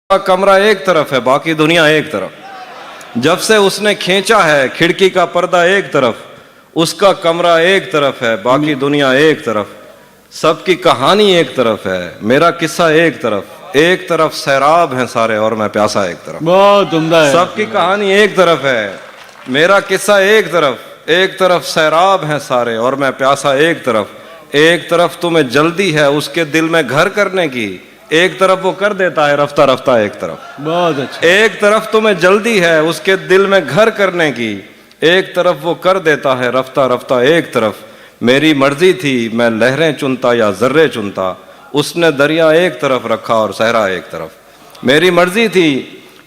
का कमरा एक तरफ है, बाकी दुनिया एक तरफ। जब से उसने खींचा है खिड़की का पर्दा एक तरफ, उसका कमरा एक तरफ है, बाकी दुनिया एक तरफ। सबकी कहानी एक तरफ है, मेरा किस्सा एक तरफ सैराब हैं सारे और मैं प्यासा एक तरफ। बहुत उम्दा है। सबकी कहानी एक तरफ है, मेरा किस्सा एक तरफ सैराब हैं सारे और मैं प्यासा एक तरफ। एक तरफ तुम्हें जल्दी है उसके दिल में घर करने की, एक तरफ वो कर देता है रफ्ता रफ्ता एक तरफ। बहुत अच्छा। एक तरफ तुम्हें जल्दी है उसके दिल में घर करने की, एक तरफ वो कर देता है रफ्ता रफ्ता एक तरफ। मेरी मर्जी थी मैं लहरें चुनता या जर्रे चुनता, उसने दरिया एक तरफ रखा और सहरा एक तरफ। मेरी मर्जी थी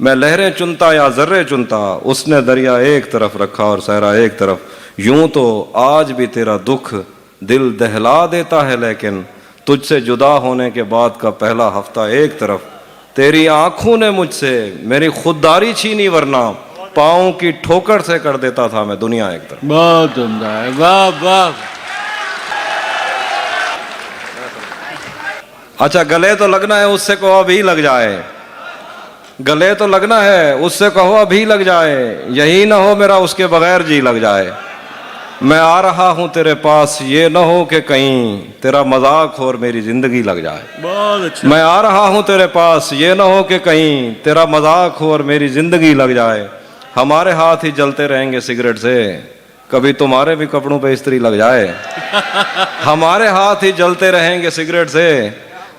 मैं लहरें चुनता या जर्रे चुनता, उसने दरिया एक तरफ रखा और सहरा एक तरफ। यूं तो आज भी तेरा दुख दिल दहला देता है, लेकिन तुझसे जुदा होने के बाद का पहला हफ्ता एक तरफ। तेरी आंखों ने मुझसे मेरी खुददारी छीनी, वरना पाँव की ठोकर से कर देता था मैं दुनिया एक तरफ। बहुत उम्दा है, वाह वाह। अच्छा, गले तो लगना है उससे कहो अभी लग जाए, गले तो लगना है उससे कहो अभी लग जाए, यही ना हो मेरा उसके बगैर जी लग जाए। मैं आ रहा हूं तेरे पास ये ना हो कि कहीं तेरा मजाक हो और मेरी जिंदगी लग जाए। बहुत अच्छा। मैं आ रहा हूं तेरे पास ये ना हो कि कहीं तेरा मजाक हो और मेरी जिंदगी लग जाए। हमारे हाथ ही जलते रहेंगे सिगरेट से, कभी तुम्हारे भी कपड़ों पे इस्त्री लग जाए। हमारे हाथ ही जलते रहेंगे सिगरेट से,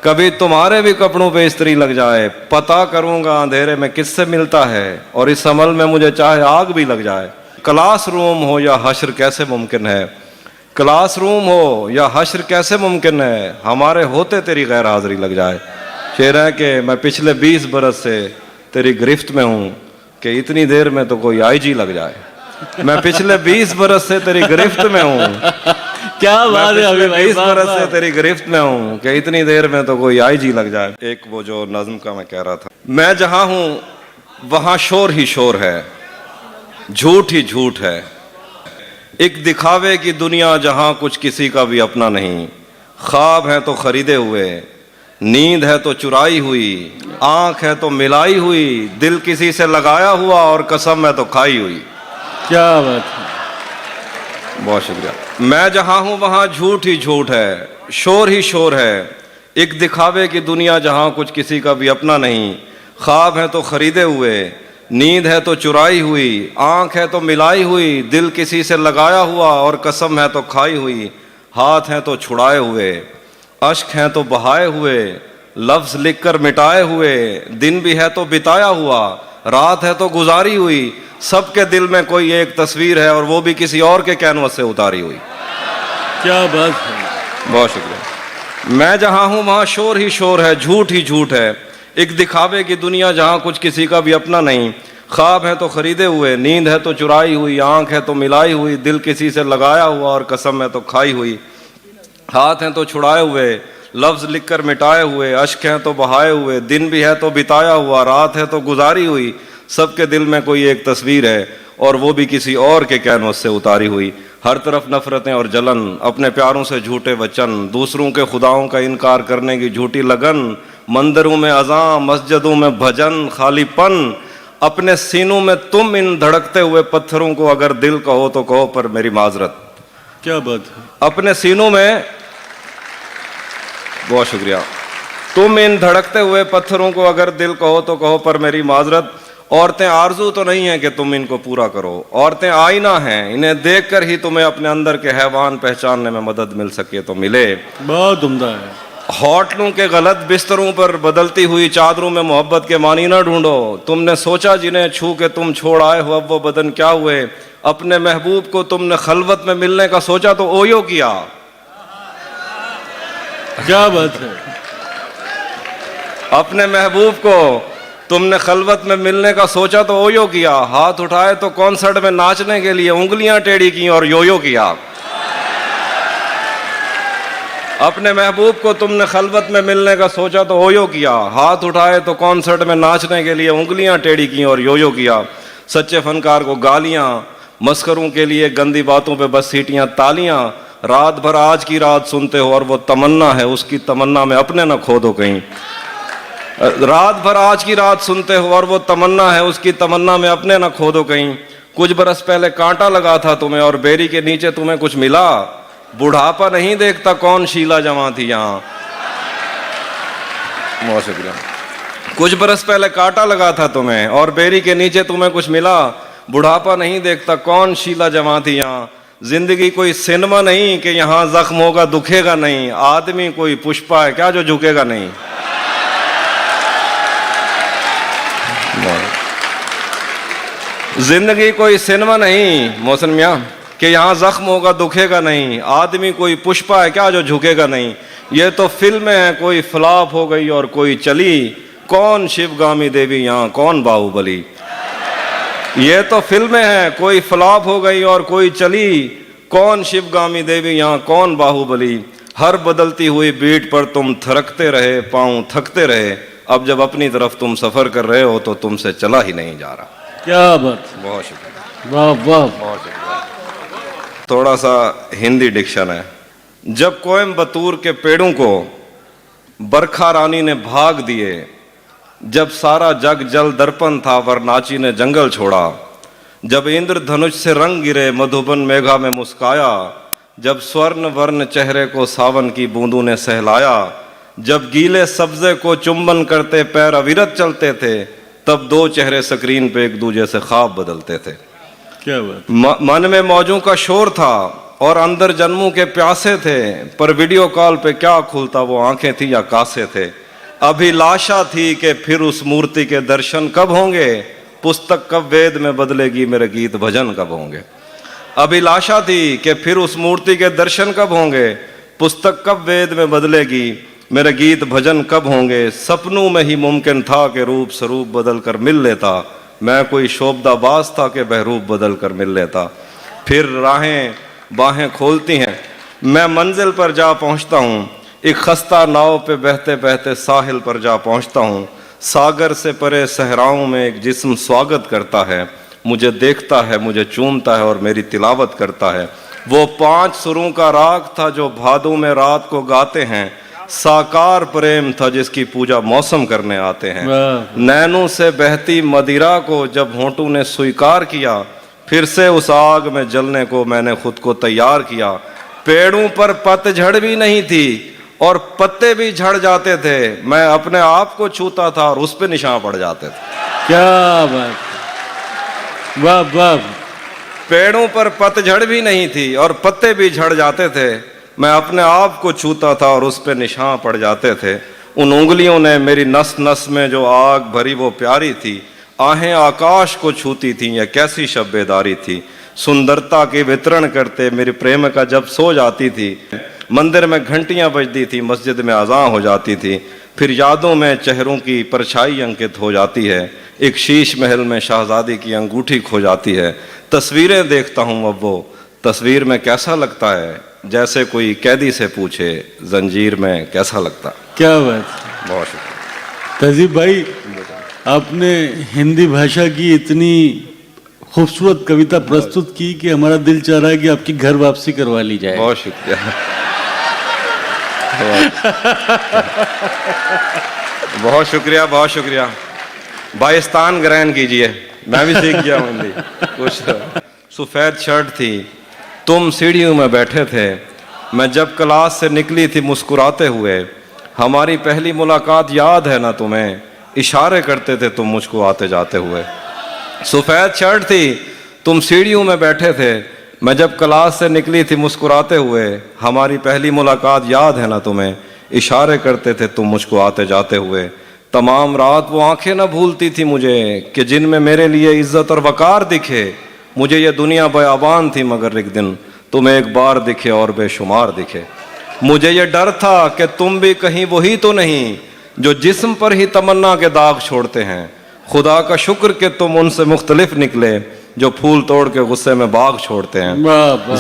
कभी तुम्हारे भी कपड़ों पे इस्त्री लग जाए। पता करूंगा अंधेरे में किससे मिलता है, और इस अमल में मुझे चाहे आग भी लग जाए। क्लासरूम हो या हश्र कैसे मुमकिन है, क्लासरूम हो या हश्र कैसे मुमकिन है, हमारे होते तेरी गैर हाजिरी लग जाए। शेर है कि मैं पिछले 20 बरस से तेरी गिरफ्त में हूँ कि इतनी देर में तो कोई आईजी लग जाए। मैं पिछले 20 बरस से तेरी गिरफ्त में हूँ, क्या बात है अभी भाई, 20 बरस से तेरी गिरफ्त में हूँ कि इतनी देर में तो कोई आईजी लग जाए। एक वो जो नज्म का मैं कह रहा था, मैं जहाँ हूँ वहाँ शोर ही शोर है, झूठ ही झूठ है। एक दिखावे की दुनिया जहां कुछ किसी का भी अपना नहीं, ख्वाब है तो खरीदे हुए, नींद है तो चुराई हुई, आंख है तो मिलाई हुई, दिल किसी से लगाया हुआ और कसम है तो खाई हुई। क्या बात है, बहुत शुक्रिया। मैं जहां हूं वहां झूठ ही झूठ है, शोर ही शोर है। एक दिखावे की दुनिया जहां कुछ किसी का भी अपना नहीं, ख्वाब है तो खरीदे हुए, नींद है तो चुराई हुई, आंख है तो मिलाई हुई, दिल किसी से लगाया हुआ और कसम है तो खाई हुई। हाथ हैं तो छुड़ाए हुए, अश्क हैं तो बहाए हुए, लफ्ज लिखकर मिटाए हुए, दिन भी है तो बिताया हुआ, रात है तो गुजारी हुई। सबके दिल में कोई एक तस्वीर है और वो भी किसी और के कैनवस से उतारी हुई। क्या बात है, बहुत शुक्रिया। मैं जहाँ हूँ वहाँ शोर ही शोर है, झूठ ही झूठ है। एक दिखावे की दुनिया जहाँ कुछ किसी का भी अपना नहीं, ख्वाब है तो खरीदे हुए, नींद है तो चुराई हुई, आंख है तो मिलाई हुई, दिल किसी से लगाया हुआ और कसम है तो खाई हुई। हाथ हैं तो छुड़ाए हुए, लफ्ज लिखकर मिटाए हुए, अश्क हैं तो बहाए हुए, दिन भी है तो बिताया हुआ, रात है तो गुजारी हुई। सबके दिल में कोई एक तस्वीर है और वो भी किसी और के कैनवस से उतारी हुई। हर तरफ नफरतें और जलन, अपने प्यारों से झूठे वचन, दूसरों के खुदाओं का इनकार करने की झूठी लगन, मंदिरों में अज़ां, मस्जिदों में भजन, खालीपन। अपने सीनों में तुम इन धड़कते हुए पत्थरों को अगर दिल कहो तो कहो पर मेरी माजरत। क्या बात है, अपने सीनों में, बहुत शुक्रिया। तुम इन धड़कते हुए पत्थरों को अगर दिल कहो तो कहो पर मेरी माजरत। औरतें आरजू तो नहीं है कि तुम इनको पूरा करो, औरतें आईना हैं, इन्हें देखकर ही तुम्हें अपने अंदर के हैवान पहचानने में मदद मिल सके तो मिले। बहुत उम्दा है। होटलों के गलत बिस्तरों पर बदलती हुई चादरों में मोहब्बत के मानी ना ढूंढो। तुमने सोचा जिन्हें छू के तुम छोड़ आए हो अब वो बदन क्या हुए। अपने महबूब को तुमने खलवत में मिलने का सोचा तो ओयो किया। क्या बात है, अपने महबूब को तुमने खलवत में मिलने का सोचा तो ओयो किया। हाथ उठाए तो कॉन्सर्ट में नाचने के लिए उंगलियां टेढ़ी की और योयो किया। अपने महबूब को तुमने खलवत में मिलने का सोचा तो ओयो किया। हाथ उठाए तो कॉन्सर्ट में नाचने के लिए उंगलियां टेढ़ी की और योयो किया। सच्चे फनकार को गालियां, मस्करों के लिए गंदी बातों पे बस सीटियां तालियां। रात भर आज की रात सुनते हो और वो तमन्ना है, उसकी तमन्ना में अपने न खो दो कहीं। रात भर आज की रात सुनते हो और वो तमन्ना है, उसकी तमन्ना में अपने ना खो दो कहीं। कुछ बरस पहले कांटा लगा था तुम्हें और बेरी के नीचे तुम्हें कुछ मिला। बुढ़ापा नहीं देखता कौन शीला जवां थी यहाँ। बहुत शुक्रिया। कुछ बरस पहले कांटा लगा था तुम्हें और बेरी के नीचे तुम्हें कुछ मिला। बुढ़ापा नहीं देखता कौन शीला जवां थी यहाँ। जिंदगी कोई सिनेमा नहीं कि यहाँ जख्म होगा दुखेगा नहीं। आदमी कोई पुष्पा है क्या जो झुकेगा नहीं। जिंदगी कोई सिनेमा नहीं मोहसिन मियां कि यहाँ जख्म होगा दुखेगा नहीं। आदमी कोई पुष्पा है क्या जो झुकेगा नहीं। ये तो फिल्म है कोई फ्लॉप हो गई और कोई चली। कौन शिवगामी देवी यहाँ कौन बाहुबली। ये तो फिल्में हैं कोई फ्लॉप हो गई और कोई चली। कौन शिवगामी देवी यहाँ कौन बाहुबली। हर बदलती हुई बीट पर तुम थरकते रहे, पांव थकते रहे। अब जब अपनी तरफ तुम सफर कर रहे हो तो तुमसे चला ही नहीं जा रहा। क्या बात। बहुत शुक्रिया। वाह वाह। बहुत शुक्रिया। थोड़ा सा हिंदी डिक्शन है। जब कोयम्बतूर के पेड़ों को बरखा रानी ने भाग दिए, जब सारा जग जल दर्पण था वरनाची ने जंगल छोड़ा, जब इंद्रधनुष से रंग गिरे मधुबन मेघा में मुस्काया, जब स्वर्ण वर्ण चेहरे को सावन की बूंदों ने सहलाया, जब गीले सब्जे को चुंबन करते पैर अविरत चलते थे, तब दो चेहरे स्क्रीन पे एक दूसरे से ख्वाब बदलते थे। क्या बात। मन में मौजों का शोर था और अंदर जन्मों के प्यासे थे, पर वीडियो कॉल पे क्या खुलता वो आंखें थी या कासे थे। अभिलाषा थी कि फिर उस मूर्ति के दर्शन कब होंगे, पुस्तक कब वेद में बदलेगी, मेरे गीत भजन कब होंगे। अभिलाषा थी कि फिर उस मूर्ति के दर्शन कब होंगे, पुस्तक कब वेद में बदलेगी, मेरे गीत भजन कब होंगे। सपनों में ही मुमकिन था कि रूप स्वरूप बदल कर मिल लेता। मैं कोई शोभदाबाज था कि बहरूप बदल कर मिल लेता। फिर राहें बाहें खोलती हैं, मैं मंजिल पर जा पहुंचता हूँ। एक खस्ता नाव पे बहते बहते साहिल पर जा पहुंचता हूँ। सागर से परे सहराओं में एक जिस्म स्वागत करता है, मुझे देखता है, मुझे चूमता है और मेरी तिलावत करता है। वो 5 सुरों का राग था जो भादों में रात को गाते हैं। साकार प्रेम था जिसकी पूजा मौसम करने आते हैं। नैनों से बहती मदिरा को जब होंठों ने स्वीकार किया, फिर से उस आग में जलने को मैंने खुद को तैयार किया। पेड़ों पर पतझड़ भी नहीं थी और पत्ते भी झड़ जाते थे, मैं अपने आप को छूता था और उस पे निशान पड़ जाते थे। क्या बात। वाह वाह। पेड़ों पर पतझड़ भी नहीं थी और पत्ते भी झड़ जाते थे, मैं अपने आप को छूता था और उस पे निशान पड़ जाते थे। उन उंगलियों ने मेरी नस नस में जो आग भरी वो प्यारी थी। आहें आकाश को छूती थी, यह कैसी शब्बेदारी थी। सुंदरता के वितरण करते मेरी प्रेमिका जब सो जाती थी, मंदिर में घंटियां बजती थी, मस्जिद में अज़ान हो जाती थी। फिर यादों में चेहरों की परछाई अंकित हो जाती है। एक शीश महल में शहजादी की अंगूठी खो जाती है। तस्वीरें देखता हूँ अब वो तस्वीर में कैसा लगता है, जैसे कोई कैदी से पूछे जंजीर में कैसा लगता। क्या बात। बहुत शुक्रिया। तहजीब भाई, आपने हिंदी भाषा की इतनी खूबसूरत कविता प्रस्तुत की कि हमारा दिल चाह रहा है कि आपकी घर वापसी करवा ली जाए। बहुत शुक्रिया। बहुत शुक्रिया, बहुत शुक्रिया। बाइस्तान ग्रहण कीजिए, मैं भी सीख गया हूँ हिंदी कुछ। सफेद शर्ट थी, तुम सीढ़ियों में बैठे थे, मैं जब क्लास से निकली थी मुस्कुराते हुए। हमारी पहली मुलाकात याद है ना तुम्हें, इशारे करते थे तुम मुझको आते जाते हुए। सफेद शर्ट थी, तुम सीढ़ियों में बैठे थे, मैं जब क्लास से निकली थी मुस्कुराते हुए। हमारी पहली मुलाकात याद है ना तुम्हें, इशारे करते थे तुम मुझको आते जाते हुए। तमाम रात वो आंखें न भूलती थी मुझे कि जिनमें मेरे लिए इज्जत और वकार दिखे। मुझे ये दुनिया बयाबान थी मगर एक दिन तुम एक बार दिखे और बेशुमार दिखे। मुझे ये डर था कि तुम भी कहीं वही तो नहीं जो जिस्म पर ही तमन्ना के दाग छोड़ते हैं। खुदा का शुक्र कि तुम उनसे मुख्तलिफ निकले जो फूल तोड़ के गुस्से में बाग छोड़ते हैं।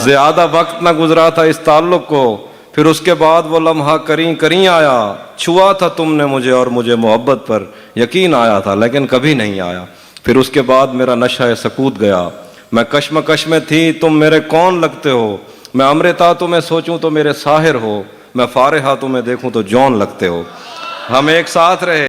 ज्यादा वक्त न गुजरा था इस ताल्लुक को, फिर उसके बाद वो लम्हा करीं करीं आया। छुआ था तुमने मुझे और मुझे मोहब्बत पर यकीन आया था, लेकिन कभी नहीं आया। फिर उसके बाद मेरा नशा सकूत गया। मैं कश्मकश में थी, तुम मेरे कौन लगते हो। मैं अमृता तुम्हें सोचूं तो मेरे साहिर हो, मैं फारिहा तुम्हें देखूं तो जौन लगते हो। हम एक साथ रहे।